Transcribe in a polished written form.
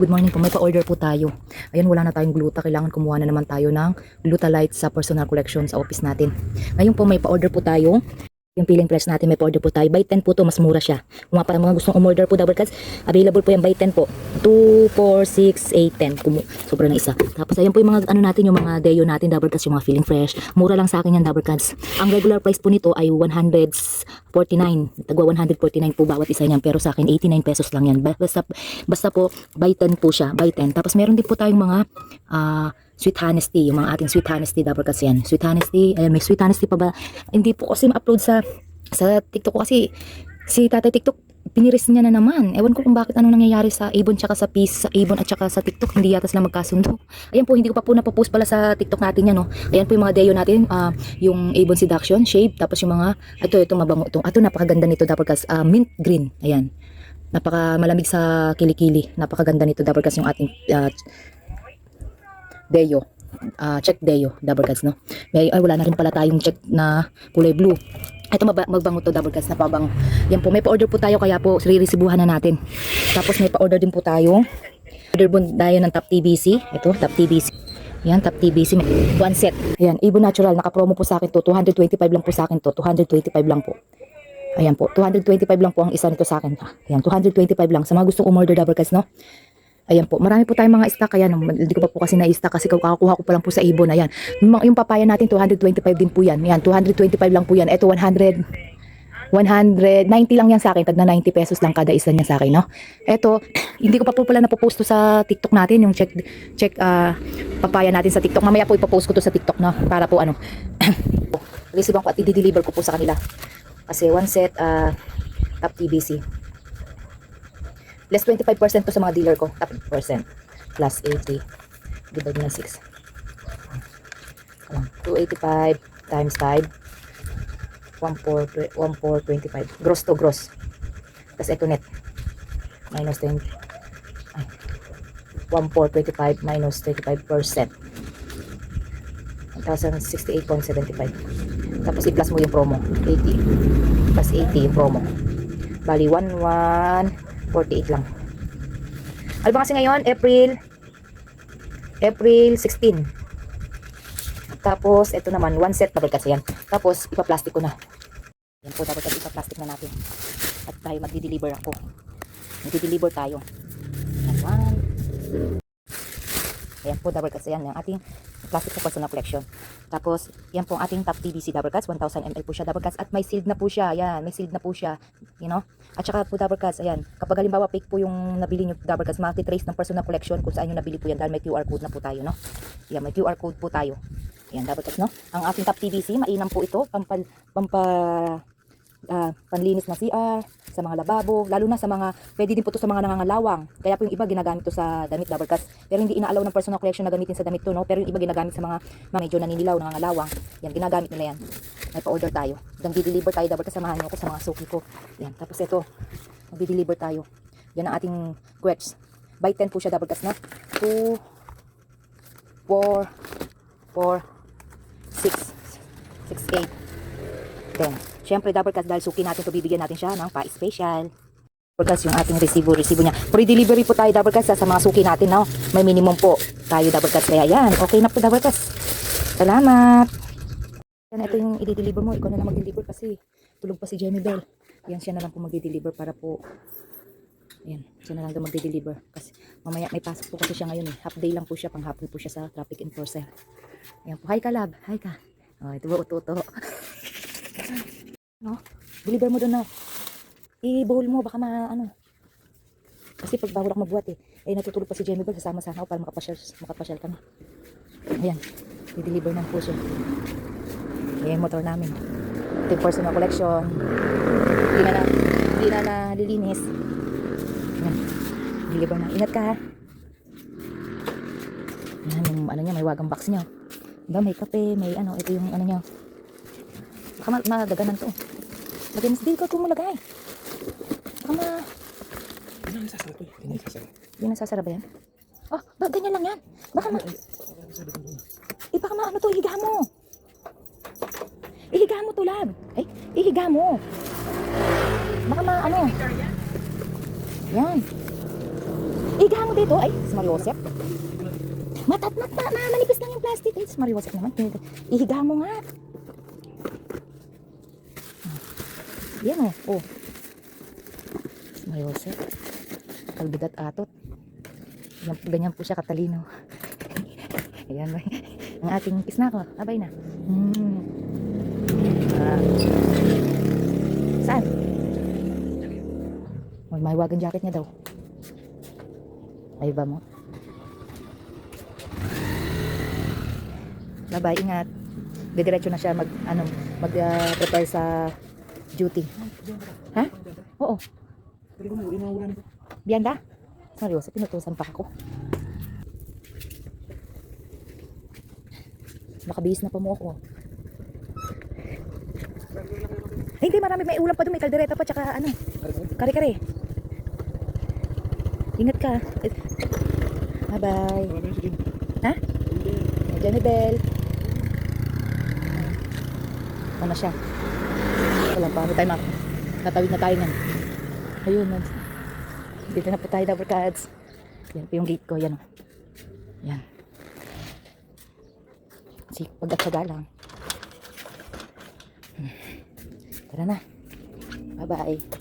Good morning po, may pa-order po tayo. Ayan, wala na tayong gluta. Kailangan kumuha na naman tayo ng Glutalite sa personal collection sa office natin. Ngayon po, may pa-order po tayo. Yung peeling press natin, may pa-order po tayo. By 10 po to, mas mura siya. Kung nga para mga gustong umorder po, double cuts, available po yan by 10 po. 2, 4, 6, 8, 10. Sobra na isa. Tapos ayan po yung mga ano natin, yung mga deo natin, double cuts, yung mga feeling fresh. Mura lang sa akin yan, double cuts. Ang regular price po nito ay 149. Tagwa 149 po bawat isa niyan. Pero sa akin, 89 pesos lang yan. Basta po, by 10 po siya. By 10. Tapos meron din po tayong mga sweet honesty, yung mga ating sweet honesty double kasi yan. Sweet honesty, ayan, may sweet honesty pa ba? Hindi po kasi ma-upload sa TikTok ko kasi si Tatay TikTok piniris niya na naman. Ewan ko kung bakit anong nangyayari sa Avon tsaka sa Peace, sa Avon at tsaka sa TikTok, hindi yata sila magkasundo. Ayan po, hindi ko pa po napopost pala sa TikTok natin yan, no. Ayan po yung mga deo natin, yung Avon Seduction Shave, tapos yung mga ito mabango ito. Ito napakaganda nito double kasi mint green. Ayan. Napaka malamig sa kilikili. Napakaganda nito double kasi yung ating deo. Check deo double cuts, no. Ay, wala na rin pala tayong check na kulay blue. Ito magbango to double cuts na pabango. Yan po, may pa-order po tayo kaya po re-receibuhan na natin. Tapos may pa-order din po tayo. Order po tayo ng Top TBC. Ito, Top TBC. Yan, Top TBC. One set. Ayan, Avon Natural. Naka-promo po sa akin to. 225 lang po sa akin to. 225 lang po. Ayan po, 225 lang po ang isa nito sa akin. Ayan, 225 lang. Sa mga gustong umorder double cuts, no. Ayan po, marami po tayong mga stock. Ayan, hindi ko pa po kasi na-stock kasi kakuha ko pa lang po sa Avon. Ayan, yung papaya natin 225 din po yan. Ayan, 225 lang po yan. Ito 190 lang yan sa akin. Tag na 90 pesos lang kada isa niya sa akin, no. Ito, hindi ko pa po pala napopost to sa TikTok natin. Yung check papaya natin sa TikTok. Mamaya po ipopost ko to sa TikTok, no. Para po ano, receive ko at i-deliver ko po sa kanila. Kasi one set, Top TBC. Less 25% to sa mga dealer ko. Top percent. Plus 80. Divide na 6. 285 times 5. 1425. Gross to gross. Tapos ito net. Minus 20. Ay. 1425 minus 25%. 1,068.75. Tapos i-plus mo yung promo. 80. Plus 80 yung promo. Bali 1148 lang. Ano ba kasi ngayon? April 16. Tapos, ito naman, one set double kasi yan. Tapos, ipa-plastic ko na. Yan po, double cut, ipa-plastic na natin. At tayo magdi-deliver ako. Magdi-deliver tayo. Yan, one. Ayan po, double cuts yan. Yung ating plastic po personal collection. Tapos, yan po ang ating Top TBC double cuts. 1000 ml po siya double cuts. At may sealed na po siya. Ayan, may sealed na po siya. You know? At saka po double cuts. Ayan. Kapag halimbawa fake po yung nabili nyo double cuts, mati-trace ng personal collection kung saan nyo nabili po yan. Dahil may QR code na po tayo, no? Ayan, may QR code po tayo. Ayan, double cuts, no? Ang ating Top TBC, mainam po ito. Panlinis na CR, sa mga lababo, lalo na sa mga, pwede din po to sa mga nangangalawang. Kaya po yung iba ginagamit to sa damit double cuts. Pero hindi inaalaw ng personal collection na gamitin sa damit to, no? Pero yung iba ginagamit sa mga medyo naninilaw, nangangalawang. Yan, ginagamit nila yan. May pa-order tayo. Hanggang di-deliver tayo double cuts, samahan niyo ako sa mga suki ko. Yan, tapos ito, mag-deliver tayo. Yan ang ating quets. By 10 po siya double cuts, na 2, 4, 6, 8, 10. Siyempre, double cuts dahil suki natin to, bibigyan natin siya ng pa-special. Double cuts yung ating resibo niya. Free delivery po tayo double cuts sa mga suki natin, no? May minimum po tayo double cuts. Kaya yan, okay na po double cuts. Salamat. Yan, ito yung i-deliver mo. Ikaw na lang mag-deliver kasi tulog pa si Jenny Bell. Yan, siya na lang po mag-deliver para po. Ayan, siya na lang daw mag-deliver. Kasi mamaya may pasok po kasi siya ngayon, eh. Half day lang po siya, pang hapon po siya sa traffic enforcer. Ayan po. Hi ka, love. Hi ka. Oh, ito ba uto-uto. No? Deliver mo doon na. I-bowl mo baka ano. Kasi pag bawal ako magbuhat, eh natutulog pa si Jenny Bell, sasama sana ako para makapasyal ka na. Ayan. I-deliver ng puso. Ayan yung motor namin. Ito yung personal collection. Hindi na nalilinis. Ayan. Deliver na. Ingat ka, ha. Ayan yung ano niya, may wagang box niya. Diba, may kape, may ano, ito yung ano niya. Baka madaganan to. Lagyan mas dito kung malagay. Baka Hindi na sasara to. Hindi na sasara ba yan? Oh, ganyan lang yan. Baka baka ano to, ihiga mo. Ihiga mo to, lab. Ay, ihiga mo. Baka ano. Yan. Iga mo dito. Ay, si Mariosep. Manipis lang yung plastic. Ay, si Mariosep naman. Ihiga mo nga. Yan o. Oh. Si Mariosep. Kalbidat atot. Ganyan po siya katalino. Ayan. Ang ating pisnako. Abay na. Saan? May wagang jacket niya daw. Ay ba mo? Bye-bye, ingat. Didiretso na siya prepare sa duty. Ha? Oo. Pwede ko na ulan ko. Bianda? Seryoso, pinutusan pa ako. Makabihis na pa mo ako. Ay, hindi, marami. May ulam pa doon. May kaldereta pa, tsaka kare-kare. Ingat ka. Bye-bye. Ha? Jenny Bell. Ano siya? Wala pa. Tatawid na tayo nan. Ayun. Dito na po tayo, Dabber Cats. Yan po yung gate ko. Yan. Yan. Pagkatsaga lang. Tara na. Bye-bye.